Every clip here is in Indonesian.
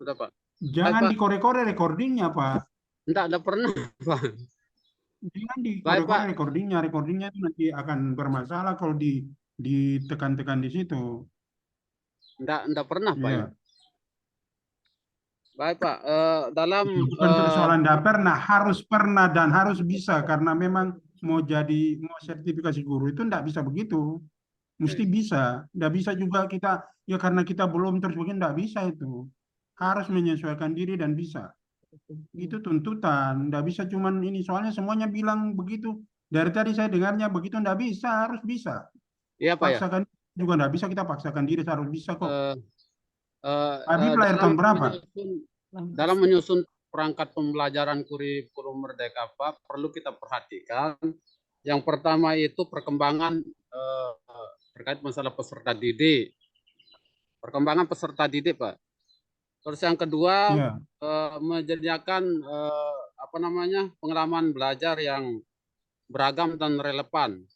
Sudah, Pak. Baik, Jangan Pak. dikorek-korek recordingnya, Pak. Enggak pernah, Pak. Jangan Baik, dikorek-korek Pak. recordingnya. Recordingnya itu nanti akan bermasalah kalau ditekan-tekan di situ. Enggak pernah, Pak, ya. Iya. Baik, Pak. Dalam Bukan persoalan tidak pernah, harus pernah dan harus bisa karena memang mau sertifikasi guru itu tidak bisa begitu. Mesti bisa. Tidak bisa juga kita ya karena kita belum terus begini tidak bisa itu. Harus menyesuaikan diri dan bisa. Itu tuntutan. Tidak bisa cuman ini soalnya semuanya bilang begitu. Dari tadi saya dengarnya begitu tidak bisa, harus bisa. Iya, Pak, ya. Paksakan juga tidak bisa kita paksakan diri harus bisa kok. Eh, eh, Habib eh, lahir dalam tahun berapa? dalam menyusun perangkat pembelajaran kurikulum Merdeka, Pak, perlu kita perhatikan. Yang pertama itu perkembangan terkait masalah peserta didik. Perkembangan peserta didik, Pak. Terus yang kedua, Ya. menyediakan pengalaman belajar yang beragam dan relevan.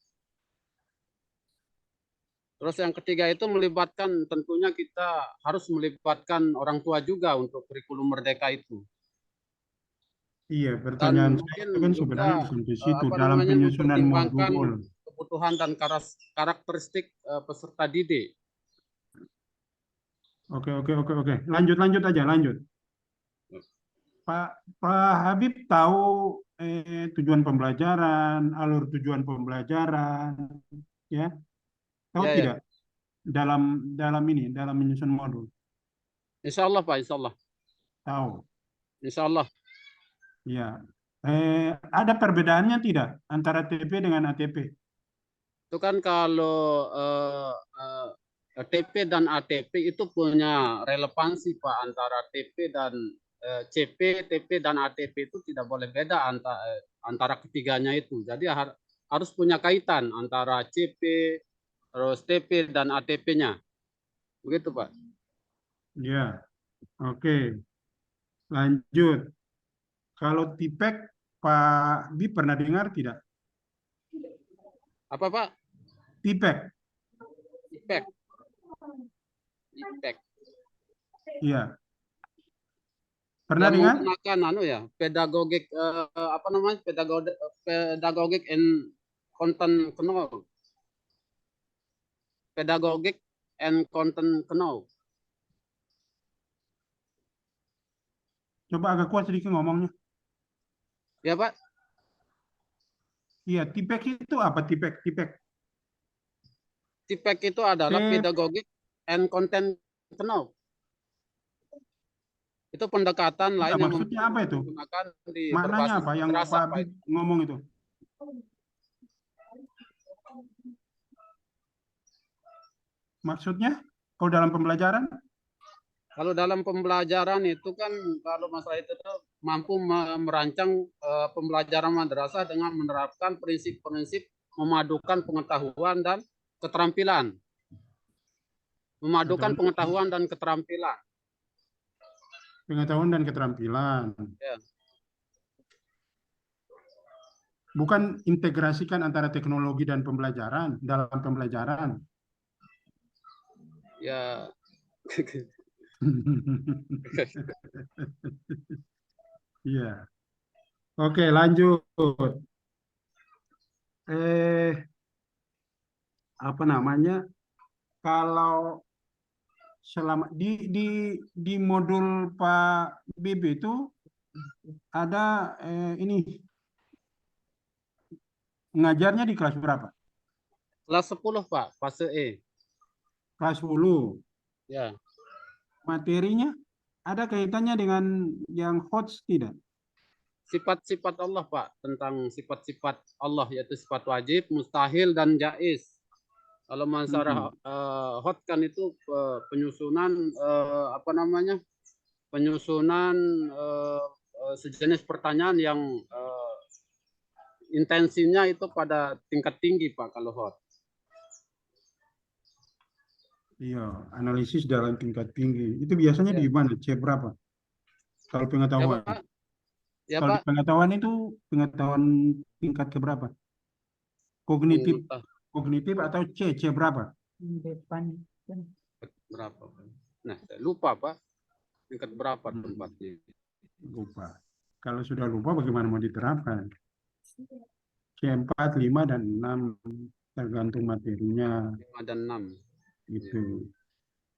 Terus yang ketiga itu tentunya kita harus melibatkan orang tua juga untuk kurikulum Merdeka itu. Iya, Dan pertanyaan saya mungkin itu kan juga sebenarnya bukan di situ dalam penyusunan mempertimbangkan modul. kebutuhan dan karakteristik peserta didik. Oke. Lanjut aja, lanjut. Pak Habib tahu tujuan pembelajaran, alur tujuan pembelajaran, ya? Tahu Ya, tidak? Dalam menyusun modul. Insya Allah, Pak, Insya Allah. Tahu. Insya Allah. Ya. Ada perbedaannya tidak antara TP dengan ATP? Itu kan kalau TP dan ATP itu punya relevansi, Pak, antara TP dan CP, TP dan ATP itu tidak boleh beda antara ketiganya itu. Jadi harus punya kaitan antara CP, terus TP dan ATP-nya. Begitu, Pak. Ya. Oke. Lanjut. Kalau TIPEK, Pak Habib pernah dengar tidak? Apa, Pak? TIPEK. IPEK. IPEK. Iya. Pernah Yang dengar? menggunakan pedagogik and content knowledge. Pedagogik and content knowledge. Coba agak kuat sedikit ngomongnya. Ya, Pak. Iya, TIPEK itu apa? TIPEK. TIPEK itu adalah pedagogik and content knowledge. Itu pendekatan lain yang maksudnya apa itu? menggunakan di Maknanya berbasis apa yang kecerdasan, Pak Habib ngomong itu? Maksudnya kalau dalam pembelajaran? Kalau dalam pembelajaran itu kan kalau masalah itu tuh mampu merancang pembelajaran madrasah dengan menerapkan prinsip-prinsip memadukan pengetahuan dan keterampilan. Memadukan pengetahuan dan keterampilan. Pengetahuan dan keterampilan. Ya. Bukan integrasikan antara teknologi dan pembelajaran dalam pembelajaran. Ya. Iya. Oke, lanjut. Apa namanya? Kalau selama di modul Pak Bibi itu ada ini ngajarnya di kelas berapa? Kelas 10, Pak, fase E. Kelas 10. Ya. Materinya ada kaitannya dengan yang HOTS tidak? Sifat-sifat Allah, Pak, tentang sifat-sifat Allah, yaitu sifat wajib, mustahil, dan jaiz. Kalau masalah hot kan itu penyusunan penyusunan sejenis pertanyaan yang intensinya itu pada tingkat tinggi, Pak, kalau hot. Iya, analisis dalam tingkat tinggi. Itu biasanya Ya. di mana? C berapa? Kalau pengetahuan. Ya, Pak. Ya, Kalau Pak. pengetahuan itu pengetahuan tingkat keberapa? Kognitif atau C berapa? Berapa? Nah, saya lupa, Pak. tingkat berapa tempatnya? Lupa. Kalau sudah lupa bagaimana mau diterapkan? C4, 5, dan 6 tergantung materinya 5 dan 6. itu.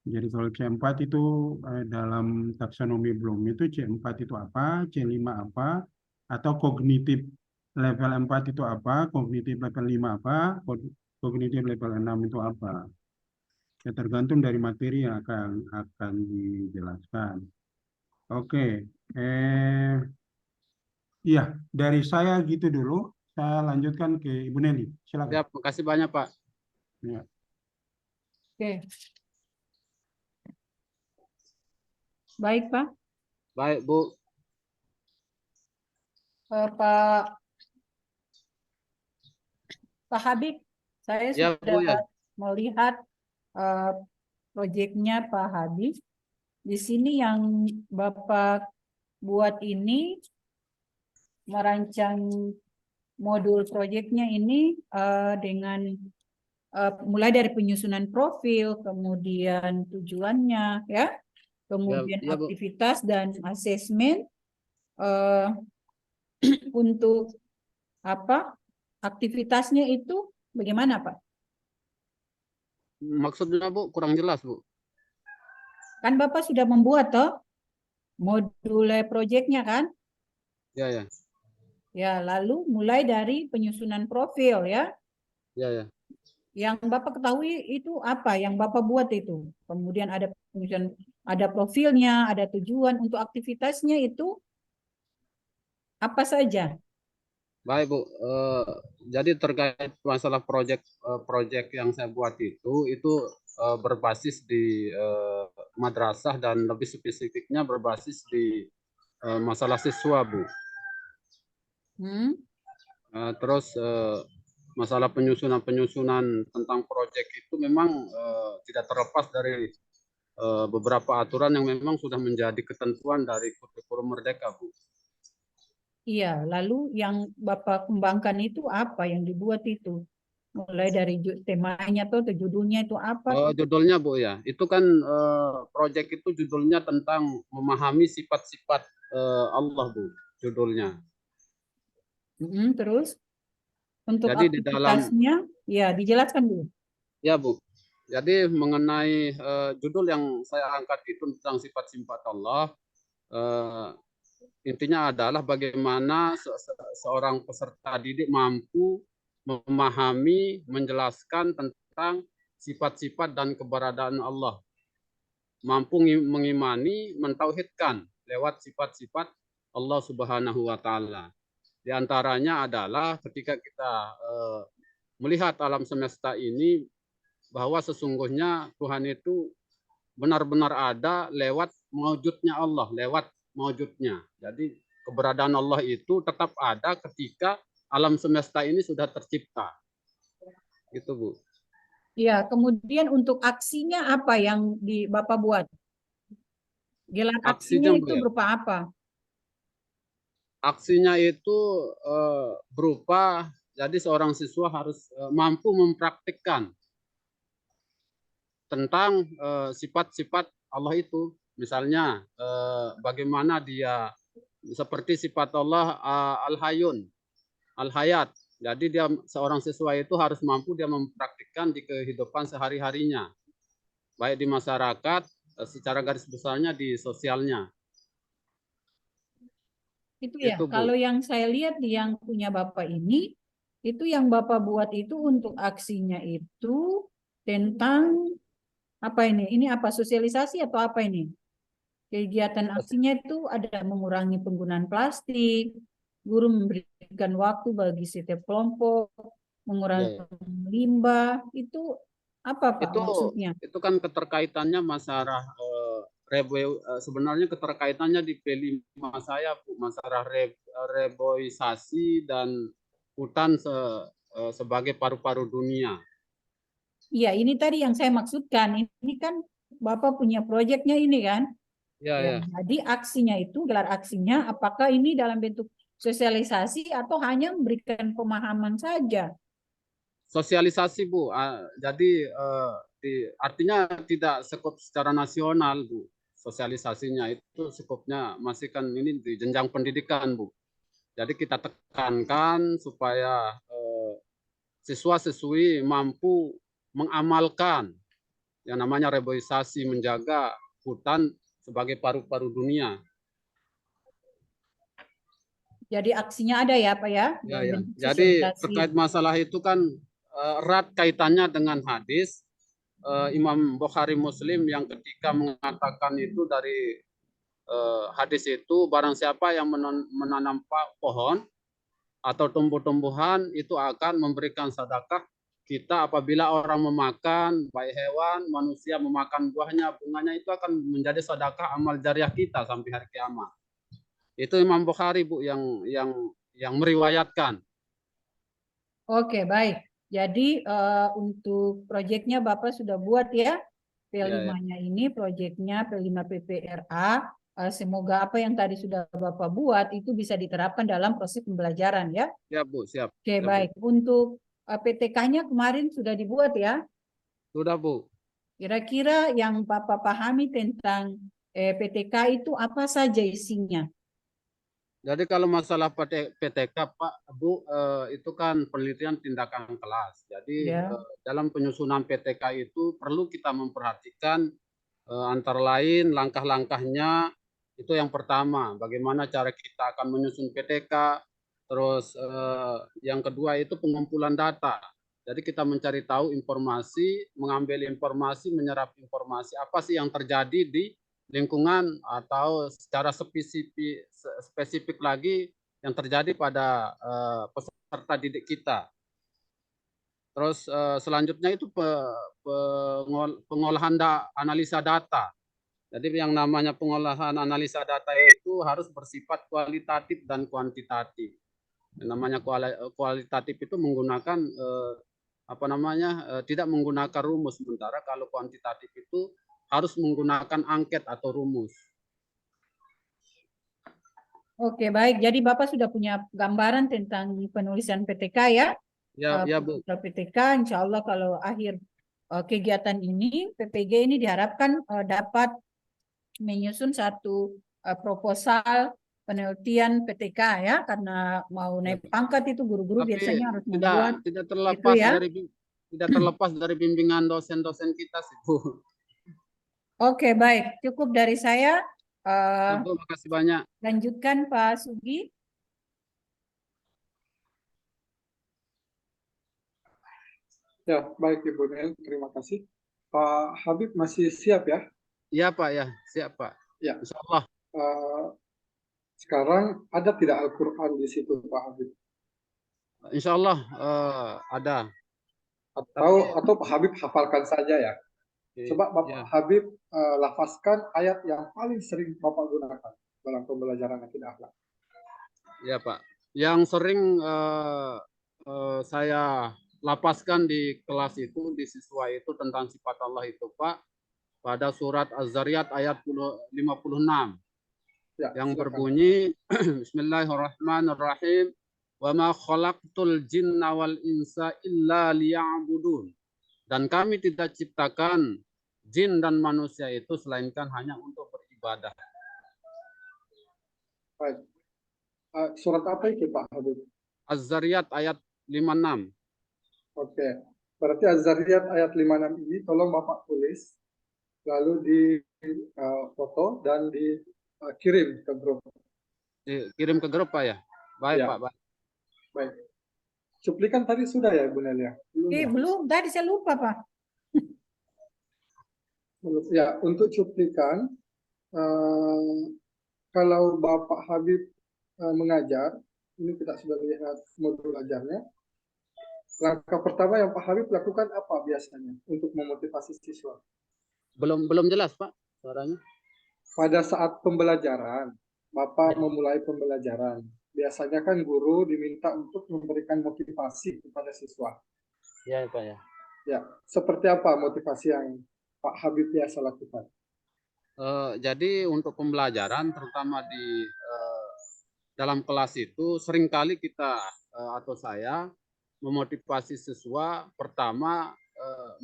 Jadi kalau C4 itu dalam taksonomi Bloom itu C4 itu apa, C5 apa, atau kognitif level 4 itu apa, kognitif level 5 apa, kognitif level 6 itu apa. Ya, tergantung dari materi yang akan dijelaskan. Oke, iya dari saya gitu dulu. Saya lanjutkan ke Ibu Neni. Silakan. Ya, makasih banyak Pak. Ya. Oke, baik Pak. Baik Bu. Pak Habib, saya Ya Bu ya. sudah melihat proyeknya Pak Habib. Di sini yang Bapak buat ini merancang modul proyeknya ini dengan mulai dari penyusunan profil, kemudian tujuannya, ya, kemudian Ya, Bu. aktivitas dan asesmen untuk apa? Aktivitasnya itu bagaimana, Pak? Maksudnya Bu kurang jelas Bu. Kan Bapak sudah membuat toh modul proyeknya kan? Ya. Ya, lalu mulai dari penyusunan profil ya. Ya. Yang Bapak ketahui itu apa yang Bapak buat itu. Kemudian ada penyusunan, ada profilnya, ada tujuan untuk aktivitasnya itu apa saja? Baik Bu. Jadi terkait masalah proyek yang saya buat itu berbasis di madrasah dan lebih spesifiknya berbasis di masalah siswa Bu. Terus masalah penyusunan tentang proyek itu memang tidak terlepas dari beberapa aturan yang memang sudah menjadi ketentuan dari kurikulum Merdeka Bu. Iya, lalu yang Bapak kembangkan itu apa yang dibuat itu? Mulai dari temanya atau judulnya itu apa? Judulnya Bu ya, itu kan proyek itu judulnya tentang memahami sifat-sifat Allah Bu, judulnya. Terus untuk Jadi di dalam aktivitasnya, ya dijelaskan dulu. ya Bu, jadi mengenai judul yang saya angkat itu tentang sifat-sifat Allah, intinya adalah bagaimana seorang peserta didik mampu memahami, menjelaskan tentang sifat-sifat dan keberadaan Allah, mampu mengimani, mentauhidkan lewat sifat-sifat Allah Subhanahu wa taala. Di antaranya adalah ketika kita melihat alam semesta ini bahwa sesungguhnya Tuhan itu benar-benar ada lewat mewujudnya Allah, lewat mewujudnya. Jadi keberadaan Allah itu tetap ada ketika alam semesta ini sudah tercipta. Gitu Bu. Ya, kemudian untuk aksinya apa yang Bapak buat? Gelar aksinya itu ya, berupa apa? aksinya itu berupa jadi seorang siswa harus mampu mempraktikkan tentang sifat-sifat Allah itu. Misalnya bagaimana dia seperti sifat Allah Al-Hayyun, Al-Hayat. Jadi dia seorang siswa itu harus mampu dia mempraktikkan di kehidupan sehari-harinya, baik di masyarakat, secara garis besarnya di sosialnya. Itu ya, Itu, Bu. kalau yang saya lihat yang punya Bapak ini, itu yang Bapak buat itu untuk aksinya itu tentang apa ini? Ini apa, sosialisasi atau apa ini? Kegiatan aksinya itu ada mengurangi penggunaan plastik, guru memberikan waktu bagi setiap kelompok, mengurangi limbah, itu apa Pak maksudnya? Itu kan keterkaitannya masalah sebenarnya keterkaitannya di P5 saya Bu, masalah reboisasi dan hutan sebagai paru-paru dunia. Iya, ini tadi yang saya maksudkan. Ini kan Bapak punya proyeknya ini kan? Ya. Jadi aksinya itu, gelar aksinya, apakah ini dalam bentuk sosialisasi atau hanya memberikan pemahaman saja? Sosialisasi Bu, jadi artinya tidak sekup secara nasional Bu. sosialisasinya itu skopnya masih kan ini di jenjang pendidikan, Bu. Jadi kita tekankan supaya siswa-siswi mampu mengamalkan yang namanya reboisasi, menjaga hutan sebagai paru-paru dunia. Jadi aksinya ada ya Pak ya? Ya, Dalam ya. bentuk Jadi sosialisasi. terkait masalah itu kan erat kaitannya dengan hadis Imam Bukhari Muslim yang ketika mengatakan itu dari hadis itu barang siapa yang menanam pohon atau tumbuh-tumbuhan itu akan memberikan sedekah kita apabila orang memakan, baik hewan, manusia memakan buahnya, bunganya itu akan menjadi sedekah amal jariah kita sampai hari kiamat. Itu Imam Bukhari, Bu, yang meriwayatkan. Oke, baik. Jadi untuk proyeknya Bapak sudah buat ya, P5-nya ini proyeknya P5 PPRA. Semoga apa yang tadi sudah Bapak buat itu bisa diterapkan dalam proses pembelajaran ya. Siap, Bu, siap. Oke, Siap, baik. Bu. Untuk PTK-nya kemarin sudah dibuat ya. Sudah, Bu. Kira-kira yang Bapak pahami tentang PTK itu apa saja isinya? Jadi kalau masalah PTK, Pak, Bu, itu kan penelitian tindakan kelas. Jadi Ya. dalam penyusunan PTK itu perlu kita memperhatikan antara lain langkah-langkahnya. Itu yang pertama, bagaimana cara kita akan menyusun PTK. Terus yang kedua itu pengumpulan data. Jadi kita mencari tahu informasi, mengambil informasi, menyerap informasi apa sih yang terjadi di lingkungan atau secara spesifik lagi yang terjadi pada peserta didik kita. Terus selanjutnya itu pengolahan analisa data. Jadi yang namanya pengolahan analisa data itu harus bersifat kualitatif dan kuantitatif. Yang namanya kualitatif itu menggunakan tidak menggunakan rumus, sementara kalau kuantitatif itu harus menggunakan angket atau rumus. Oke, baik. Jadi Bapak sudah punya gambaran tentang penulisan PTK ya? Ya, Bu. PTK, insya Allah kalau akhir kegiatan ini, PPG ini diharapkan dapat menyusun satu proposal penelitian PTK ya, karena mau naik pangkat itu guru-guru biasanya harus membuat tidak terlepas ya. tidak terlepas dari bimbingan dosen-dosen kita sih, Bu. Oke, baik. Cukup dari saya. Bu, makasih banyak. Lanjutkan Pak Sugi. Ya, baik Ibu Nel, terima kasih. Pak Habib masih siap ya? Iya Pak, ya siap Pak. Ya. Insya Allah. Sekarang ada tidak Al-Quran di situ Pak Habib? Insya Allah ada. Atau Pak Habib hafalkan saja ya. Coba Bapak Habib lafazkan ayat yang paling sering Bapak gunakan dalam pembelajaran akidah akhlak. Ya Pak. Yang sering saya lapaskan di kelas itu, di siswa itu tentang sifat Allah itu Pak, pada surat Az-Zariyat ayat 56. Ya, yang silakan. Berbunyi Bismillahirrahmanirrahim. Wa ma khalaqtul jinna wal insa illa liya'budun. Dan kami tidak ciptakan jin dan manusia itu selainkan hanya untuk beribadah. Baik. Surat apa itu Pak Habib? Az-Zariyat ayat 56. Oke. Berarti Az-Zariyat ayat 56 ini tolong Bapak tulis, lalu di foto dan dikirim ke grup. Kirim ke grup Pak ya? Baik ya. Pak. Baik. Baik. Cuplikan tadi sudah ya Bu Nelia? Belum. Tadi saya lupa Pak. Ya, untuk cuplikan, kalau Bapak Habib mengajar, ini kita sudah lihat modul ajarnya. Langkah pertama yang Pak Habib lakukan apa biasanya untuk memotivasi siswa? Belum jelas Pak suaranya. Pada saat pembelajaran, Bapak memulai pembelajaran. Biasanya kan guru diminta untuk memberikan motivasi kepada siswa. Ya Pak ya. Ya, seperti apa motivasi yang Pak Habib biasa lakukan? Jadi untuk pembelajaran terutama di dalam kelas itu seringkali kita atau saya memotivasi siswa pertama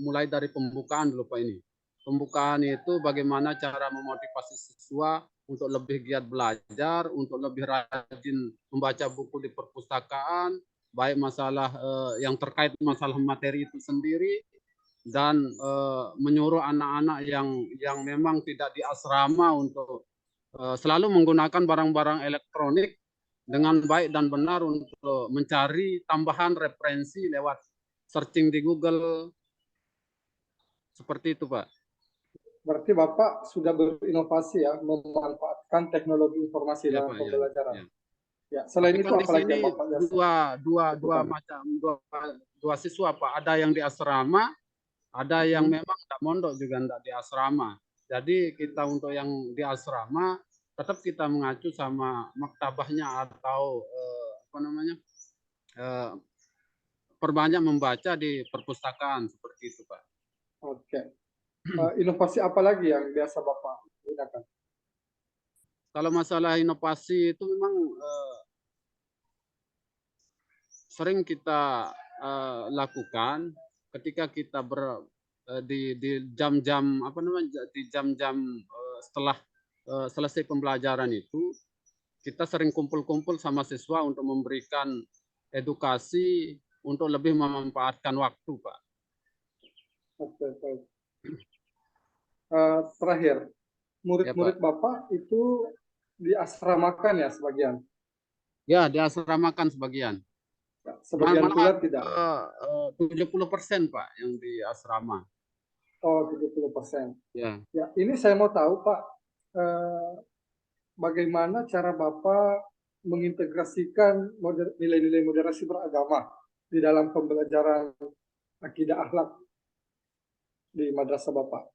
mulai dari pembukaan dulu Pak ini. pembukaan itu bagaimana cara memotivasi siswa untuk lebih giat belajar, untuk lebih rajin membaca buku di perpustakaan, baik masalah yang terkait masalah materi itu sendiri, dan menyuruh anak-anak yang memang tidak di asrama untuk selalu menggunakan barang-barang elektronik dengan baik dan benar untuk mencari tambahan referensi lewat searching di Google. Seperti itu, Pak. Berarti Bapak sudah berinovasi ya, memanfaatkan teknologi informasi Ya, dalam Pak, pembelajaran. ya. Ya, selain Tapi itu kan di apa lagi sini yang Bapak biasa dua lakukan? macam dua siswa, Pak. Ada yang di asrama, ada yang memang tidak mondok juga tidak di asrama. Jadi kita untuk yang di asrama tetap kita mengacu sama maktabahnya atau apa namanya, perbanyak membaca di perpustakaan seperti itu, Pak. Oke. Inovasi apa lagi yang biasa Bapak gunakan? Kalau masalah inovasi itu memang sering kita lakukan ketika kita di jam-jam apa namanya, di jam-jam setelah selesai pembelajaran itu kita sering kumpul-kumpul sama siswa untuk memberikan edukasi untuk lebih memanfaatkan waktu, Pak. Oke, baik. Terakhir, murid-murid Bapak itu diasramakan ya sebagian? Ya, diasramakan sebagian. Ya, sebagian pula tidak? 70%, Pak, yang di asrama. Oh, 70%. Ya. Ya, ini saya mau tahu, Pak, bagaimana cara Bapak mengintegrasikan nilai-nilai moderasi beragama di dalam pembelajaran akidah akhlak di madrasah Bapak?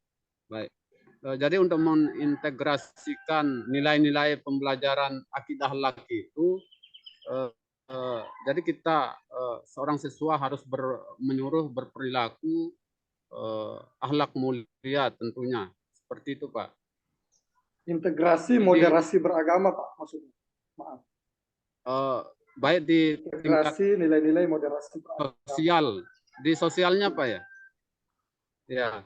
Baik. Jadi untuk mengintegrasikan nilai-nilai pembelajaran akidah akhlak itu, jadi kita seorang siswa harus menyuruh berperilaku akhlak mulia tentunya. Seperti itu, Pak. Integrasi moderasi beragama, Pak, maksudnya. Maaf. Baik di tingkat integrasi nilai-nilai moderasi beragama. sosial, di sosialnya, Pak, ya. Ya.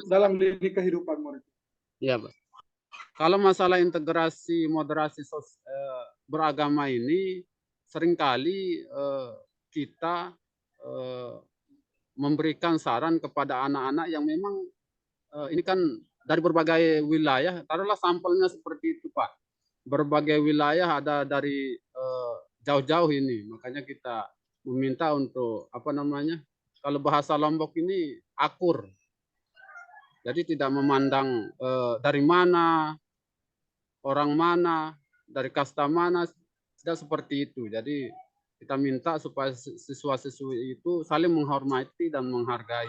Dalam lini kehidupan murid. Iya, Pak. Kalau masalah integrasi moderasi beragama ini seringkali kita memberikan saran kepada anak-anak yang memang ini kan dari berbagai wilayah, taruhlah sampelnya seperti itu, Pak. Berbagai wilayah ada dari jauh-jauh ini, makanya kita meminta untuk apa namanya, kalau bahasa Lombok ini akur. Jadi tidak memandang dari mana, orang mana, dari kasta mana, tidak seperti itu. Jadi kita minta supaya siswa-siswi itu saling menghormati dan menghargai.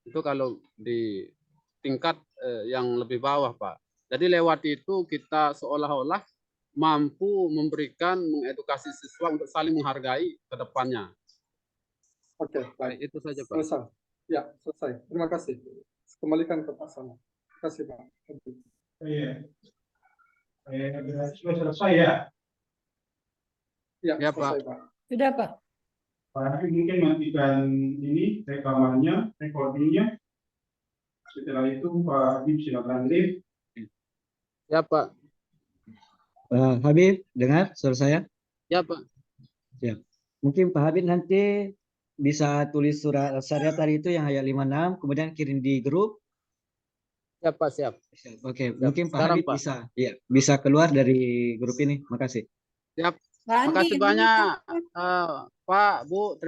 Itu kalau di tingkat yang lebih bawah, Pak. Jadi lewat itu kita seolah-olah mampu mengedukasi siswa untuk saling menghargai ke depannya. Oke, baik. Itu saja, Pak. Selesai. Ya, selesai. Terima kasih. Kembalikan ke Pak Sama. Terima kasih, Pak. Iya. Sudah selesai ya? Ya, Pak. selesai, Pak. Sudah, Pak. Pak Habib mungkin matikan ini rekamannya, recordingnya. Setelah itu Pak Habib silakan live. Ya, Pak. Pak Habib, dengar suara saya? Ya, Pak. Siap. Mungkin Pak Habib nanti bisa tulis surat syariat tadi itu yang ayat 56, kemudian kirim di grup. Ya, Pak, siap. Oke, Siap. mungkin Pak Sekarang, Habib Pak. bisa keluar dari grup ini. Makasih. Siap. Pak Andi, Makasih ini banyak, Pak, Bu.